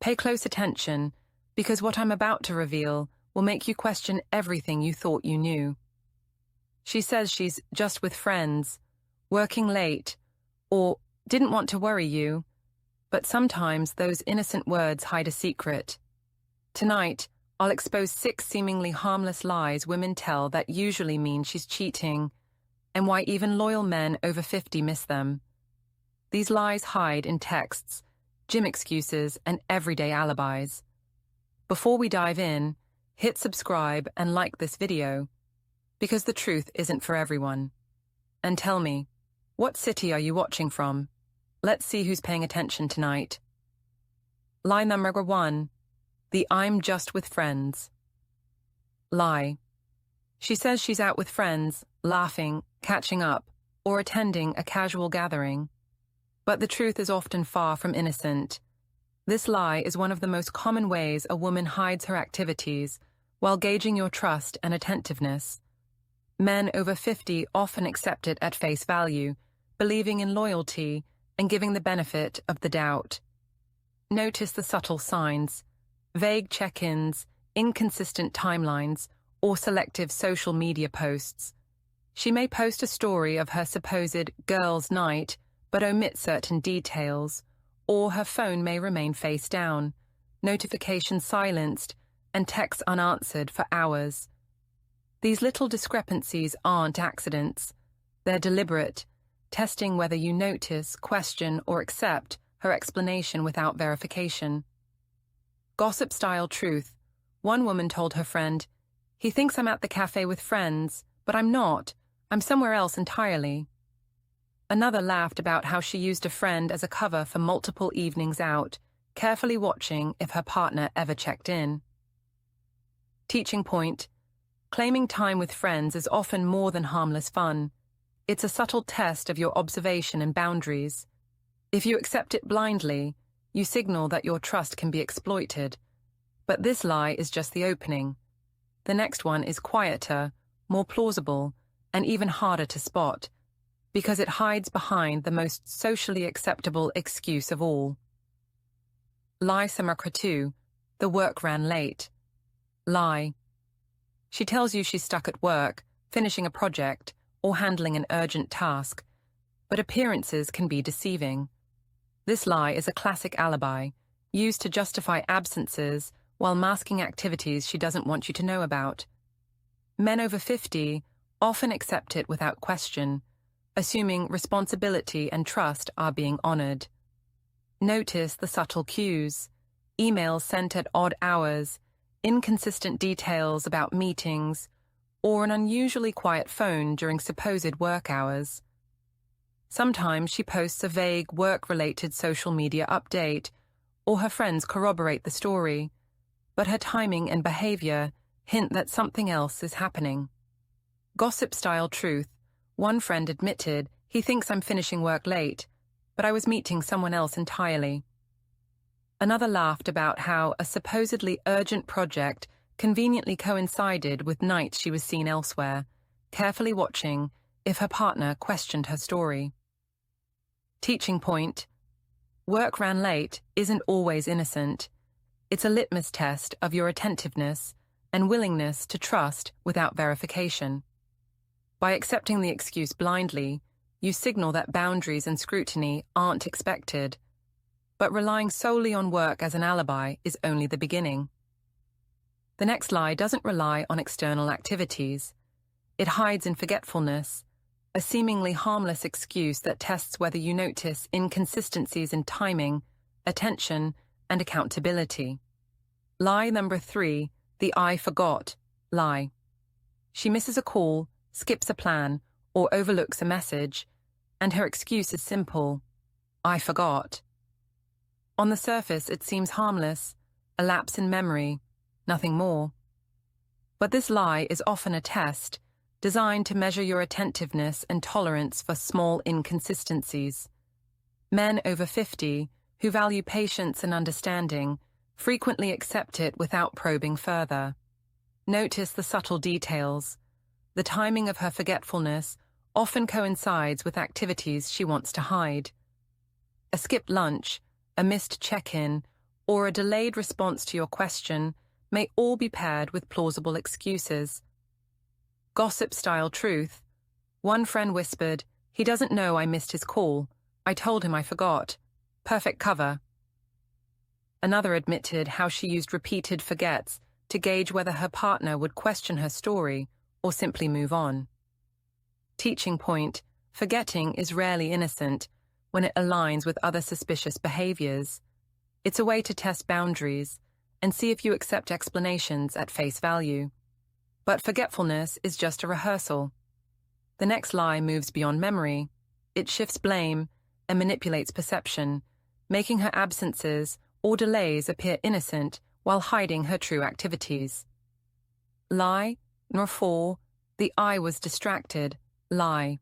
Pay close attention, because what I'm about to reveal will make you question everything you thought you knew. She says she's just with friends, working late, or didn't want to worry you, but sometimes those innocent words hide a secret. Tonight, I'll expose 6 seemingly harmless lies women tell that usually mean she's cheating, and why even loyal men over 50 miss them. These lies hide in texts, gym excuses, and everyday alibis. Before we dive in, hit subscribe and like this video, because the truth isn't for everyone. And tell me, what city are you watching from? Let's see who's paying attention tonight. Lie number 1, the I'm just with friends. Lie. She says she's out with friends, laughing, catching up, or attending a casual gathering. But the truth is often far from innocent. This lie is one of the most common ways a woman hides her activities while gauging your trust and attentiveness. Men over 50 often accept it at face value, believing in loyalty and giving the benefit of the doubt. Notice the subtle signs: vague check-ins, inconsistent timelines, or selective social media posts. She may post a story of her supposed girls' night, but omit certain details, or her phone may remain face down, notifications silenced, and texts unanswered for hours. These little discrepancies aren't accidents. They're deliberate, testing whether you notice, question, or accept her explanation without verification. Gossip-style truth. One woman told her friend, "He thinks I'm at the cafe with friends, but I'm not. I'm somewhere else entirely." Another laughed about how she used a friend as a cover for multiple evenings out, carefully watching if her partner ever checked in. Teaching point: claiming time with friends is often more than harmless fun. It's a subtle test of your observation and boundaries. If you accept it blindly, you signal that your trust can be exploited. But this lie is just the opening. The next one is quieter, more plausible, and even harder to spot, because it hides behind the most socially acceptable excuse of all. Lie number 2, the work ran late. Lie. She tells you she's stuck at work, finishing a project, or handling an urgent task, but appearances can be deceiving. This lie is a classic alibi, used to justify absences while masking activities she doesn't want you to know about. Men over 50 often accept it without question, assuming responsibility and trust are being honored. Notice the subtle cues: emails sent at odd hours, inconsistent details about meetings, or an unusually quiet phone during supposed work hours. Sometimes she posts a vague work-related social media update, or her friends corroborate the story, but her timing and behavior hint that something else is happening. Gossip-style truth. One friend admitted, "He thinks I'm finishing work late, but I was meeting someone else entirely." Another laughed about how a supposedly urgent project conveniently coincided with nights she was seen elsewhere, carefully watching if her partner questioned her story. Teaching point: work ran late isn't always innocent. It's a litmus test of your attentiveness and willingness to trust without verification. By accepting the excuse blindly, you signal that boundaries and scrutiny aren't expected, but relying solely on work as an alibi is only the beginning. The next lie doesn't rely on external activities. It hides in forgetfulness, a seemingly harmless excuse that tests whether you notice inconsistencies in timing, attention, and accountability. Lie number 3, the I forgot lie. She misses a call, skips a plan, or overlooks a message, and her excuse is simple: "I forgot." On the surface, it seems harmless, a lapse in memory, nothing more. But this lie is often a test, designed to measure your attentiveness and tolerance for small inconsistencies. Men over 50, who value patience and understanding, frequently accept it without probing further. Notice the subtle details. The timing of her forgetfulness often coincides with activities she wants to hide. A skipped lunch, a missed check-in, or a delayed response to your question may all be paired with plausible excuses. Gossip-style truth. One friend whispered, "He doesn't know I missed his call. I told him I forgot." Perfect cover. Another admitted how she used repeated forgets to gauge whether her partner would question her story or simply move on. Teaching point. Forgetting is rarely innocent when it aligns with other suspicious behaviors. It's a way to test boundaries and see if you accept explanations at face value. But forgetfulness is just a rehearsal. The next lie moves beyond memory. It shifts blame and manipulates perception, making her absences or delays appear innocent while hiding her true activities. Lie, nor for, the I was distracted, lie.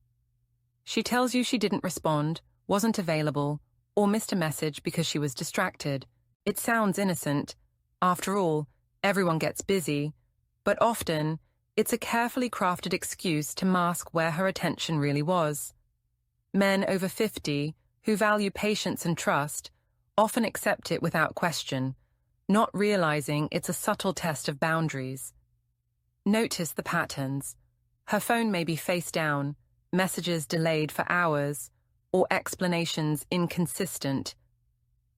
She tells you she didn't respond, wasn't available, or missed a message because she was distracted. It sounds innocent. After all, everyone gets busy, but often it's a carefully crafted excuse to mask where her attention really was. Men over 50 who value patience and trust often accept it without question, not realizing it's a subtle test of boundaries. Notice the patterns. Her phone may be face down, messages delayed for hours, or explanations inconsistent.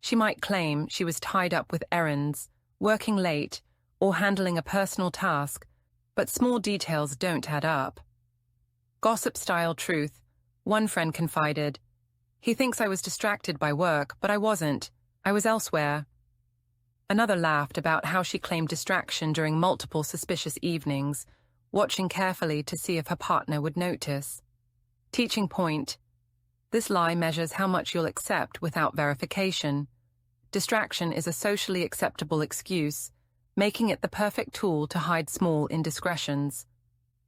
She might claim she was tied up with errands, working late, or handling a personal task, but small details don't add up. Gossip-style truth. One friend confided, "He thinks I was distracted by work, but I wasn't. I was elsewhere." Another laughed about how she claimed distraction during multiple suspicious evenings, watching carefully to see if her partner would notice. Teaching point. This lie measures how much you'll accept without verification. Distraction is a socially acceptable excuse, making it the perfect tool to hide small indiscretions.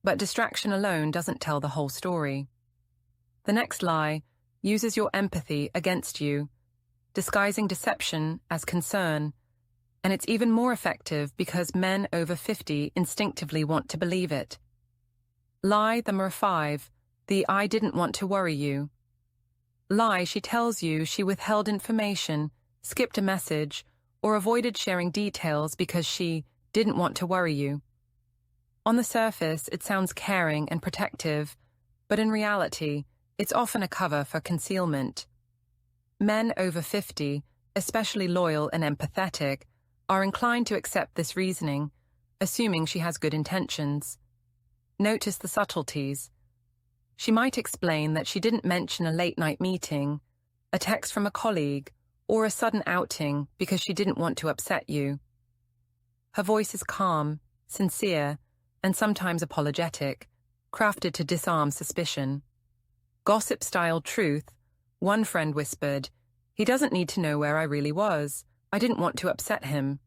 But distraction alone doesn't tell the whole story. The next lie uses your empathy against you, disguising deception as concern, and it's even more effective because men over 50 instinctively want to believe it. Lie number 5, the I didn't want to worry you. Lie, she tells you she withheld information, skipped a message, or avoided sharing details because she didn't want to worry you. On the surface, it sounds caring and protective, but in reality, it's often a cover for concealment. Men over 50, especially loyal and empathetic, are inclined to accept this reasoning, assuming she has good intentions. Notice the subtleties. She might explain that she didn't mention a late-night meeting, a text from a colleague, or a sudden outing because she didn't want to upset you. Her voice is calm, sincere, and sometimes apologetic, crafted to disarm suspicion. Gossip-style truth. One friend whispered, "He doesn't need to know where I really was. I didn't want to upset him."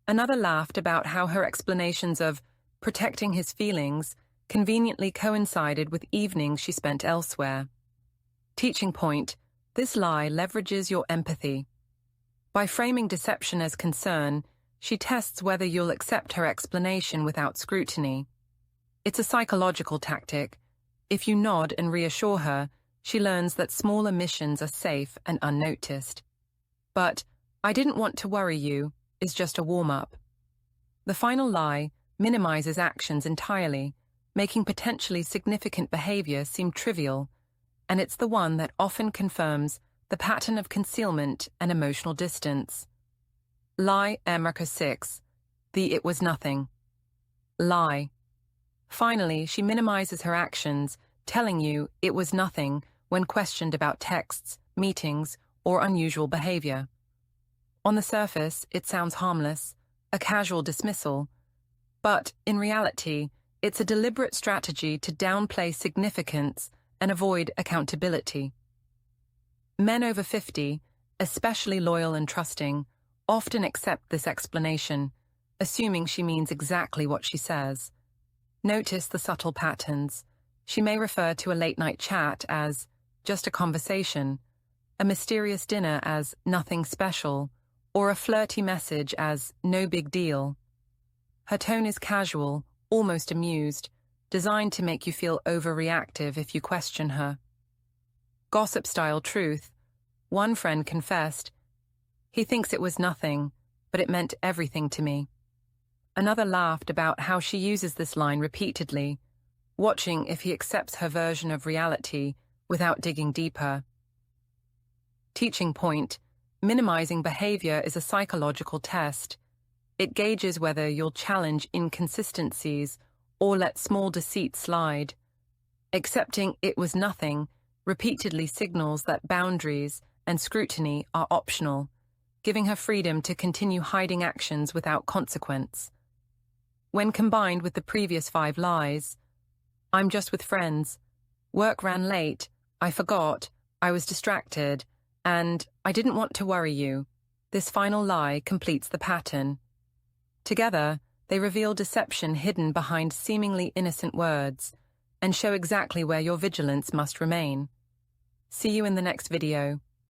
Another laughed about how her explanations of protecting his feelings conveniently coincided with evenings she spent elsewhere. Teaching point. This lie leverages your empathy. By framing deception as concern, she tests whether you'll accept her explanation without scrutiny. It's a psychological tactic. If you nod and reassure her, she learns that small omissions are safe and unnoticed. But "I didn't want to worry you" is just a warm-up. The final lie minimizes actions entirely, making potentially significant behavior seem trivial, and it's the one that often confirms the pattern of concealment and emotional distance. Lie marker 6. The "it was nothing." Lie. Finally, she minimizes her actions, telling you it was nothing when questioned about texts, meetings, or unusual behavior. On the surface, it sounds harmless, a casual dismissal, but in reality, it's a deliberate strategy to downplay significance and avoid accountability. Men over 50, especially loyal and trusting, often accept this explanation, assuming she means exactly what she says. Notice the subtle patterns. She may refer to a late-night chat as just a conversation, a mysterious dinner as nothing special, or a flirty message as no big deal. Her tone is casual, almost amused, designed to make you feel overreactive if you question her. Gossip-style truth. One friend confessed, He thinks it was nothing, but it meant everything to me. Another laughed about how she uses this line repeatedly, watching if he accepts her version of reality without digging deeper. Teaching point: minimizing behavior is a psychological test. It gauges whether you'll challenge inconsistencies or let small deceits slide. Accepting it was nothing repeatedly signals that boundaries and scrutiny are optional, giving her freedom to continue hiding actions without consequence. When combined with the previous 5 lies, I'm just with friends, work ran late, I forgot, I was distracted, and I didn't want to worry you, this final lie completes the pattern. Together, they reveal deception hidden behind seemingly innocent words and show exactly where your vigilance must remain. See you in the next video.